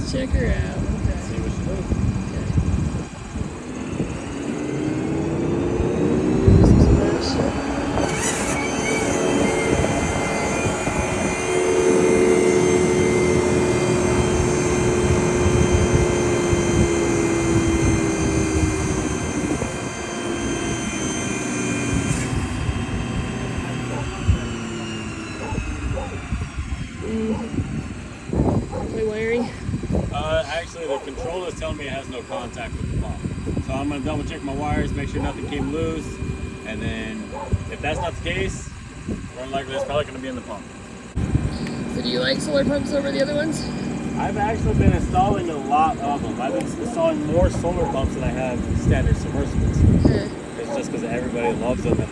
Let's check her out. Okay. See what she does. Wiring. Actually, the controller is telling me it has no contact with the pump. So I'm going to double check my wires, make sure nothing came loose, and then if that's not the case, more than likely it's probably going to be in the pump. So do you like solar pumps over the other ones? I've actually been installing a lot of them. I've been installing more solar pumps than I have standard submersibles. Okay. It's just because everybody loves them and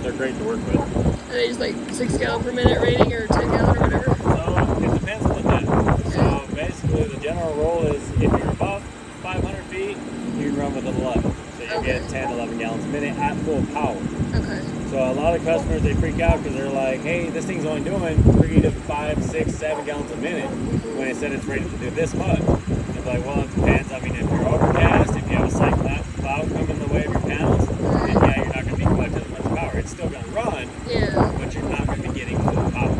they're great to work with. Are they just like 6 gallon per minute rating or 10 gallon or whatever? So it depends on the tank. So basically the general rule is if you're above 500 feet, you can run with an 11. So you get 10, 11 gallons a minute at full power. Okay. So a lot of customers, they freak out because they're like, hey, this thing's only doing 3 to 5, 6, 7 gallons a minute when it said it's rated to do this much. It's like, well, it depends. I mean, if you're overcast, if you have a slight cloud coming in the way of your panels, then yeah, you're not going to be collecting as much power. It's still going to run, but you're not going to be getting full power.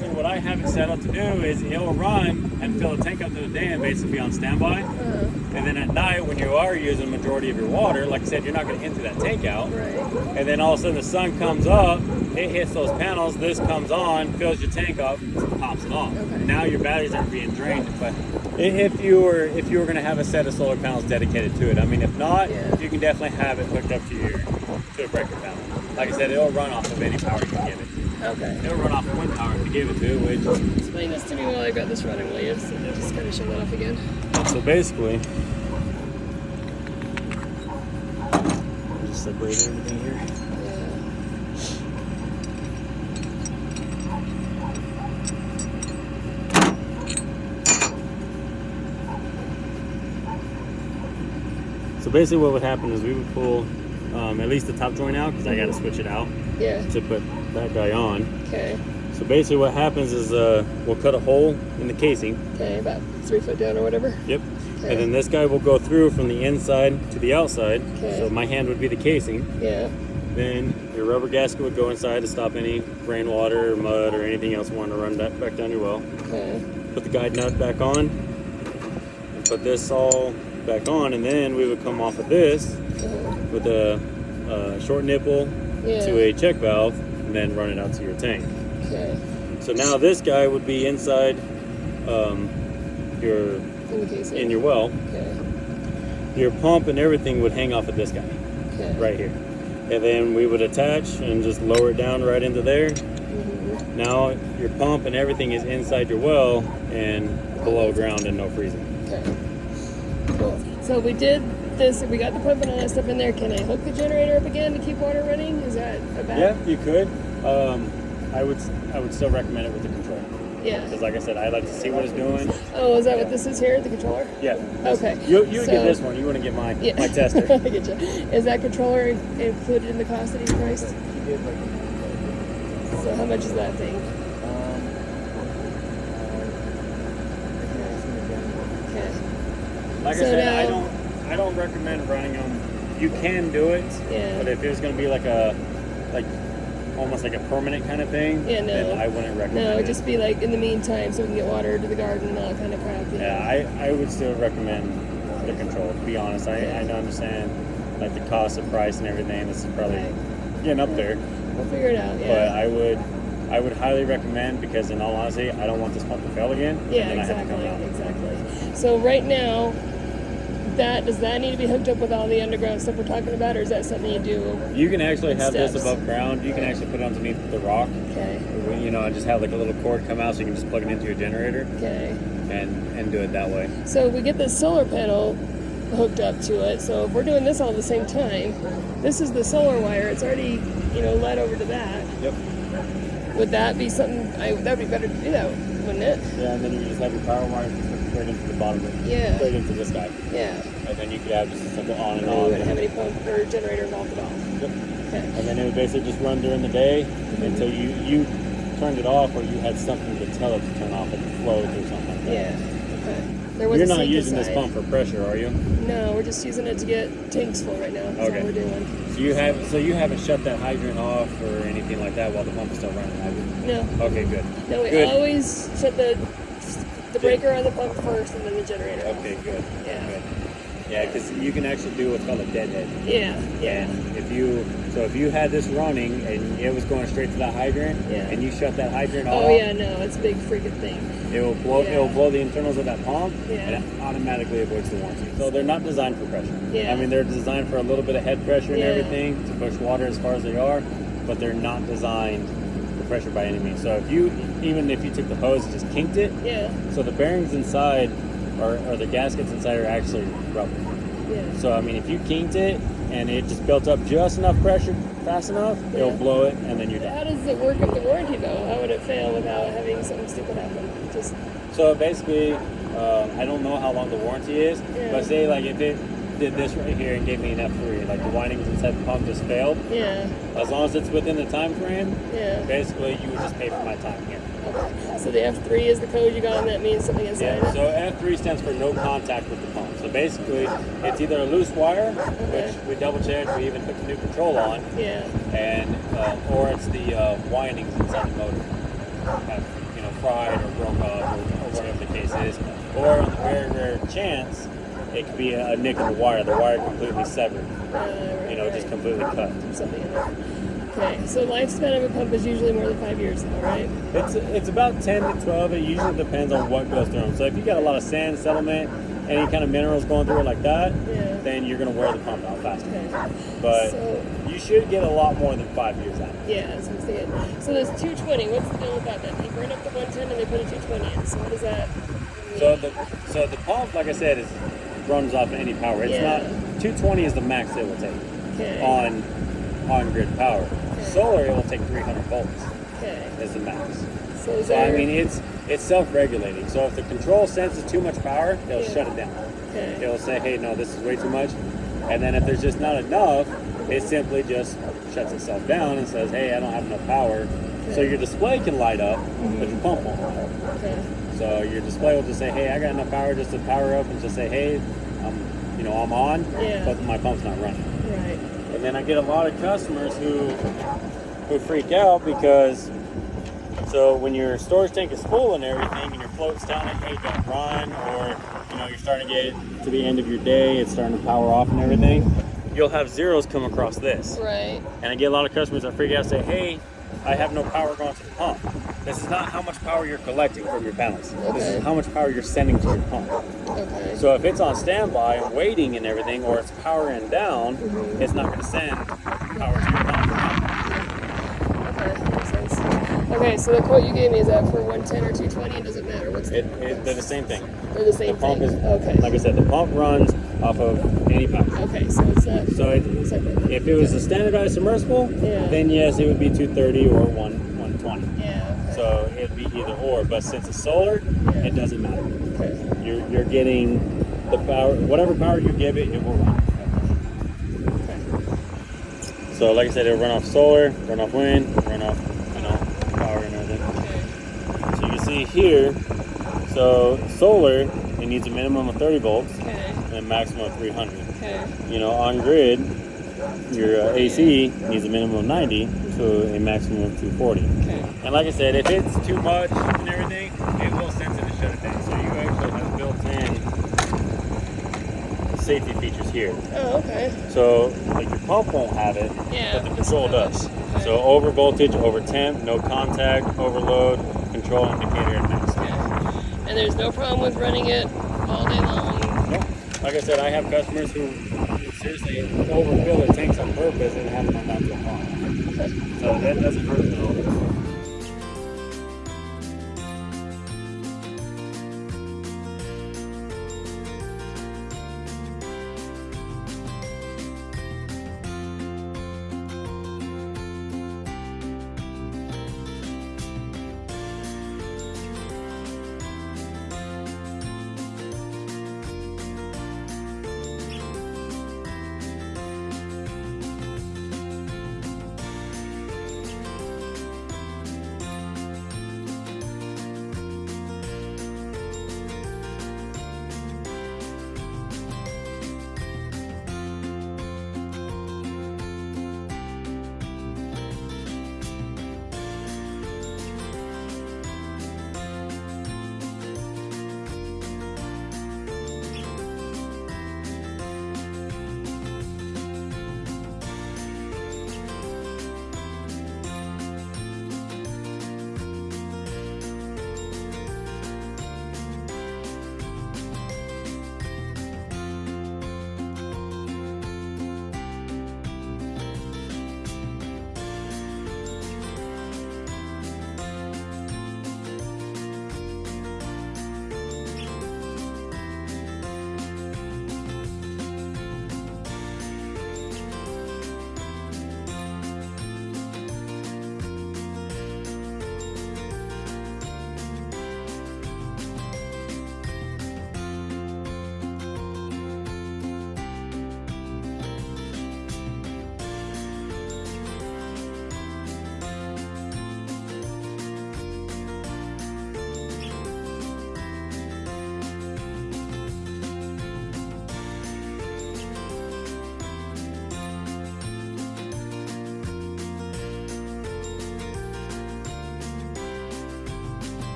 So what I have it set up to do is it will run and fill the tank up to the day and basically be on standby. And then at night, when you are using the majority of your water, like I said, you're not going to empty that tank out. Right. And then all of a sudden the sun comes up, it hits those panels, this comes on, fills your tank up, pops it off. Okay. Now your batteries aren't being drained. But if you were going to have a set of solar panels dedicated to it, I mean, if not, you can definitely have it hooked up to a breaker panel. Like I said, it'll run off of any power you can give it. Okay. It'll run off of wind power if you give it to it, which... Explain this to me while I got this running, will you? So just kind of show that off again. So basically, just separate everything here. So basically what would happen is we would pull at least the top joint out because I got to switch it out to put that guy on. Okay. So basically what happens is we'll cut a hole in the casing. Okay, about 3 foot down or whatever. Yep. Okay. And then this guy will go through from the inside to the outside. Okay. So my hand would be the casing. Yeah. Then your rubber gasket would go inside to stop any rainwater or mud or anything else wanting to run back down your well. Okay. Put the guide nut back on. And put this all back on, and then we would come off of this with a short nipple to a check valve and then run it out to your tank. Okay. So now this guy would be inside in your well. Okay. Your pump and everything would hang off of this guy right here. And then we would attach and just lower it down right into there. Now your pump and everything is inside your well and below ground and no freezing. Okay. Cool. So we did this, we got the pump and all that stuff in there. Can I hook the generator up again to keep water running? Is that a bad? Yeah, you could. I would still recommend it with the controller. Yeah. Because like I said, I like to see what it's doing. Oh, is that what this is here, the controller? Yeah. Okay. You would get this one. You wouldn't get my tester. I get you. Is that controller included in the cost that he priced? So how much is that thing? Okay. Like I said, I don't recommend running them. You can do it, but if it was going to be like almost like a permanent kind of thing, then I wouldn't recommend it. No, it'd just be like in the meantime so we can get water to the garden and all that kind of crap. Yeah, I would still recommend the control, to be honest. I understand like the cost of price and everything. This is probably getting up there. We'll figure it out, But I would highly recommend, because in all honesty, I don't want this pump to fail again. Yeah, and then I have to come out. exactly. So right now, does that need to be hooked up with all the underground stuff we're talking about, or is that something you do? You can actually have this above ground. You can actually put it underneath the rock. Okay. You know, and just have like a little cord come out so you can just plug it into your generator. Okay. And do it that way. So we get the solar panel hooked up to it. So if we're doing this all at the same time, this is the solar wire. It's already, led over to that. Yep. Would that be something? That'd be better to do that, wouldn't it? Yeah, and then you just have your power wires straight into the bottom of it. Yeah. Straight into this guy. Yeah. And then you could have just a simple on and You off. wouldn't have any pump or generator involved at all. Yep. Okay. And then it would basically just run during the day until you turned it off, or you had something to tell it to turn off, like a float or something like that. Yeah. Okay. There was You're a not sink using aside. this pump for pressure, are you? No, we're just using it to get tanks full right now. That's Okay. all we're doing. So you haven't shut that hydrant off or anything like that while the pump is still running, have you? No. Okay, good. No, we Good. always shut the breaker on the pump first and then the generator. Okay, good. Yeah. Good. Yeah, because you can actually do what's called a deadhead. Yeah. Yeah. And if you had this running and it was going straight to that hydrant, Yeah. and you shut that hydrant off, Oh yeah, no, it's a big freaking thing. it will blow. Yeah. It will blow the internals of that pump, Yeah. and it automatically avoids the warranty. So they're not designed for pressure. Yeah. I mean, they're designed for a little bit of head pressure and Yeah. everything to push water as far as they are, but they're not designed for pressure by any means. So even if you took the hose and just kinked it, Yeah. so the bearings inside or the gaskets inside are actually rubber. Yeah. So I mean, if you kinked it and it just built up just enough pressure fast enough, it'll Yeah. blow it, and then you're done. How does it work with the warranty though? How would it fail without having something stupid happen? Just So basically, I don't know how long the warranty is, Yeah. but say like if it did this right here and gave me an F3, like the windings inside the pump just failed, yeah. as long as it's within the time frame, Yeah. basically you would just pay for my time here. Okay. So the F3 is the code you got, and that means something inside Yeah, it. so F3 stands for no contact with the pump. So basically, it's either a loose wire, which we double checked, we even put the new control on, Yeah. and or it's the windings inside the motor have fried or broke off or whatever the case is, or on the very rare chance it could be a nick in the wire completely severed, Right, just completely cut. something in there. Okay. So lifespan of a pump is usually more than 5 years, though, right? It's about 10 to 12. It usually depends on what goes through them. So if you got a lot of sand settlement, any kind of minerals going through it like that, Yeah. then you're gonna wear the pump out faster. Okay. But So you should get a lot more than 5 years out. yeah, that's what I'm saying. So there's 220. What's the deal with that then? You burn up the 110 and they put a 220 in. So what does that mean? So the pump, like I said, runs off any power. It's Yeah. not 220 is the max it will take Okay. on grid power. Solar, it will take 300 volts Okay. as the max. So is So I there, mean, it's self-regulating. So if the control senses too much power, it'll Yeah. shut it down. okay. It'll say, hey, no, this is way too much. And then if there's just not enough, it simply just shuts itself down and says, hey, I don't have enough power. So Okay. your display can light up, but your pump won't light up. Okay. So your display will just say, hey, I got enough power just to power up and just say, hey, I'm on, Yeah. but my pump's not running. Right. And then I get a lot of customers who freak out because so when your storage tank is full and everything and your float's down at hey, don't run, or you're starting to get to the end of your day, it's starting to power off and everything, you'll have zeros come across this. Right. And I get a lot of customers that freak out and say, hey, I have no power going to the pump. This is not how much power you're collecting from your panels. This Okay. is how much power you're sending to your pump. Okay. So if it's on standby and waiting and everything, or it's powering down, it's not going to send power to your pump. Okay. Makes sense. Okay. So the quote you gave me, is that for 110 or 220? It doesn't matter. What's They're the same thing. They're the same The pump thing. is, Okay. like I said, the pump runs off of any power. Okay. So it's not. So separate. if it was a standardized submersible, Yeah. then yes, it would be 230 or 120. Yeah. Okay. So it'd be either or. But since it's solar, Yeah. it doesn't matter. Okay. You're getting the power, whatever power you give it, it will run. So like I said, it'll run off solar, run off wind, run off, power and everything. So you can see here, so solar, it needs a minimum of 30 volts Okay. and a maximum of 300. Okay. On grid, your AC needs a minimum of 90 to a maximum of 240. Okay. And like I said, if it's too much and everything, it will sense it and shut it down. So you actually have built-in safety features here. Oh, okay. So like your pump won't have it, Yeah, but the this control one does. Okay. So over voltage, over temp, no contact, overload, control indicator, and max. Okay. And there's no problem with running it all day long. Nope. Like I said, I have customers who seriously overfill their tanks on purpose and have them run down to a pump. So that doesn't hurt at all.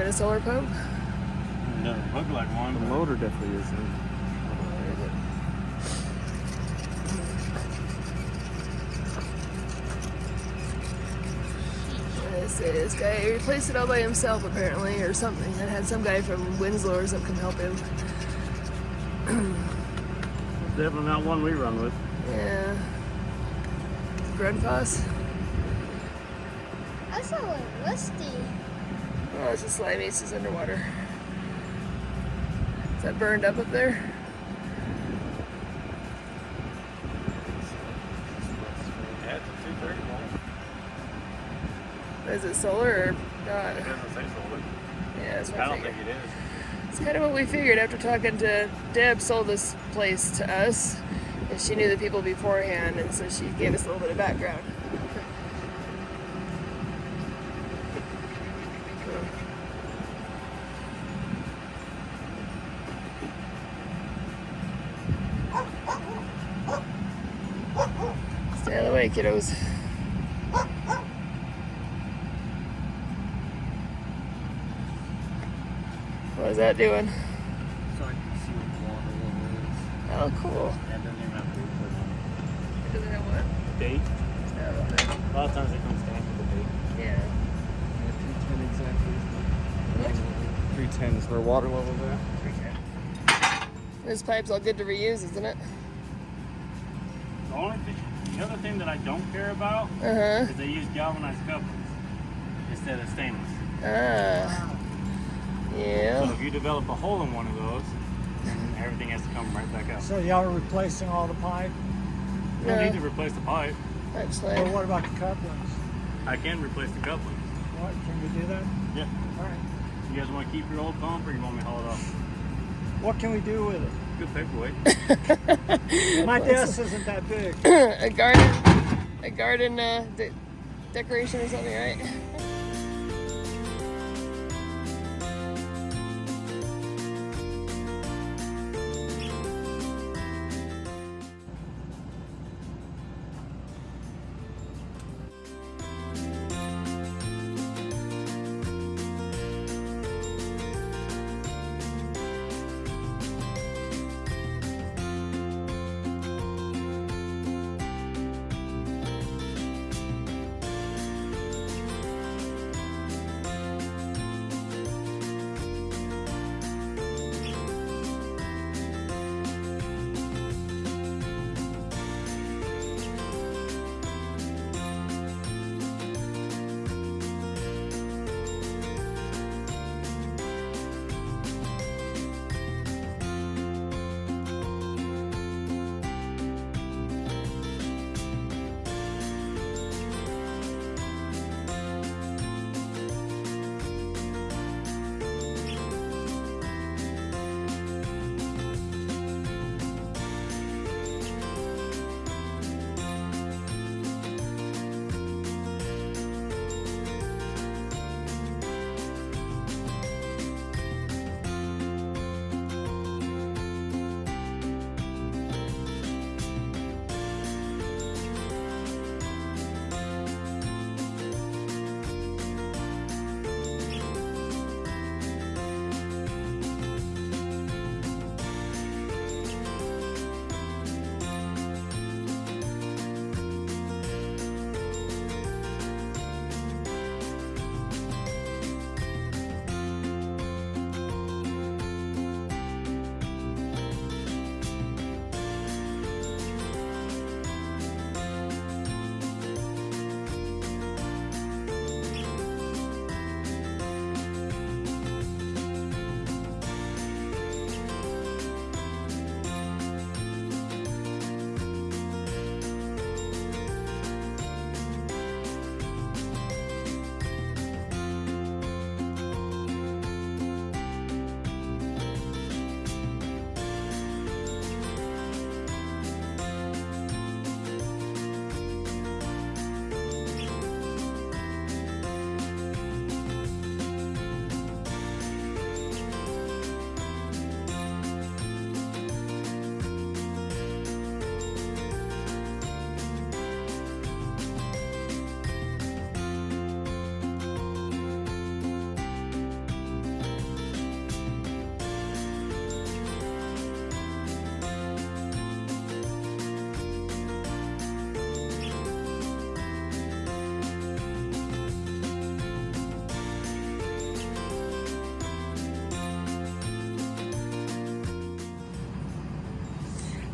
a solar pump? Doesn't look like one. The but- motor definitely isn't. This guy replaced it all by himself apparently, or something. It had some guy from Winslow or something come help him. Definitely not one we run with. Yeah. Grundfos. That's a little rusty. Oh, it's a slime ace is underwater. Is that burned up there? Yeah, it's a 230 volt. Is it solar or not? It doesn't say solar. Yeah, that's what I I don't figured. think it is. It's kind of what we figured after talking to Deb. Sold this place to us, and she knew the people beforehand, and so she gave us a little bit of background. Stay out of the way, kiddos. What is that doing? So I can see what the water level is. Oh, cool. Yeah, it doesn't even have to be put on. Does it have what? Date. Oh, okay. A lot of times it comes stamped with the date. Yeah. Yeah, 310 exactly. What? 310 is where water level's at. This pipe's all good to reuse, isn't it? The other thing that I don't care about Uh is they use galvanized couplings instead of stainless. huh. Ah. So Yeah. if you develop a hole in one of those, then everything has to come right back out. So y'all are replacing all the pipe? You don't need to No, replace the pipe. actually. Or what about the couplings? I can replace the couplings. What, can we do that? Yeah. All right. You guys want to keep your old pump or you want me to haul it off? What can we do with it? Good paperweight. My desk isn't that big. a garden decoration or something, right?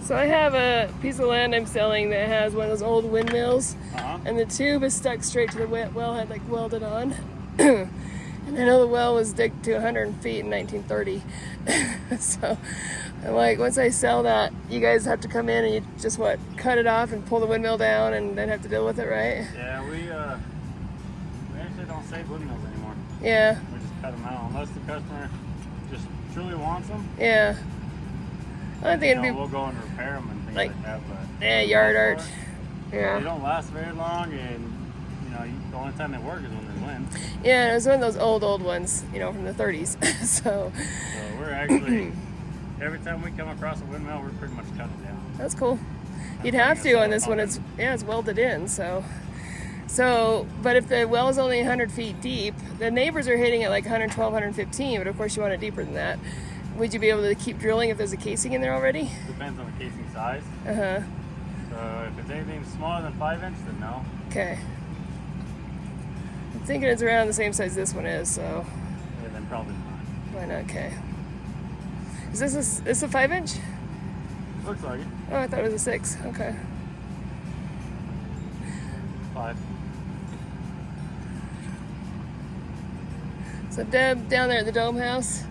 So I have a piece of land I'm selling that has one of those old windmills, Uh-huh. and the tube is stuck straight to the wellhead, like welded on. And I know the well was dug to 100 feet in 1930. So I'm like, once I sell that, you guys have to come in and you just cut it off and pull the windmill down, and then have to deal with it, right? Yeah, we actually don't save windmills anymore. Yeah, We just cut them out unless the customer just truly wants them. yeah. I don't think it'd be We'll go and repair them and things like- like that. But yeah, yard art. they Yeah, don't last very long, and the only time they work is when there's wind. yeah. It was one of those old ones, from the 30s. So So we're actually every time we come across a windmill, we're pretty much cutting it down. that's cool. You'd have to on this one. It's welded in. So, but if the well is only 100 feet deep, the neighbors are hitting it like 112, 115. But of course, you want it deeper than that. Would you be able to keep drilling if there's a casing in there already? Depends on the casing size. Uh huh. So if it's anything smaller than 5 inch, then no. Okay. I'm thinking it's around the same size this one is. So Yeah, then probably not. why not? Okay. Is this a 5 inch? Looks like it. Oh, I thought it was a 6. Okay. 5. So Deb down there at the Dome House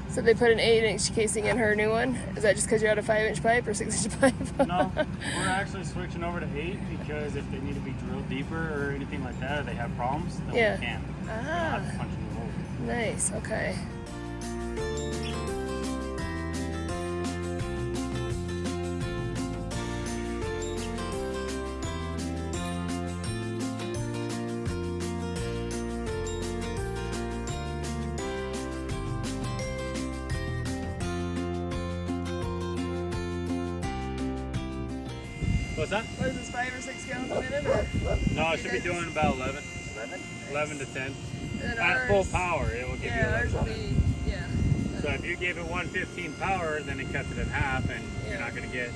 said they put an 8-inch casing in her new one. Is that just because you're out of 5-inch pipe or 6-inch pipe? No, we're actually switching over to 8 because if they need to be drilled deeper or anything like that, or they have problems, then Yeah. we can. We don't Ah, have to punch in the hole. nice. Okay. What's that? What is this, 5 or 6 gallons a minute? Or? No, it should be doing about 11. 11? 11 to 10. And At full power, it will give you Yeah, 11 ours will to 10. be, yeah. So if you gave it 115 power, then it cuts it in half, and you're Yeah. not going to get,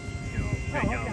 10 gallons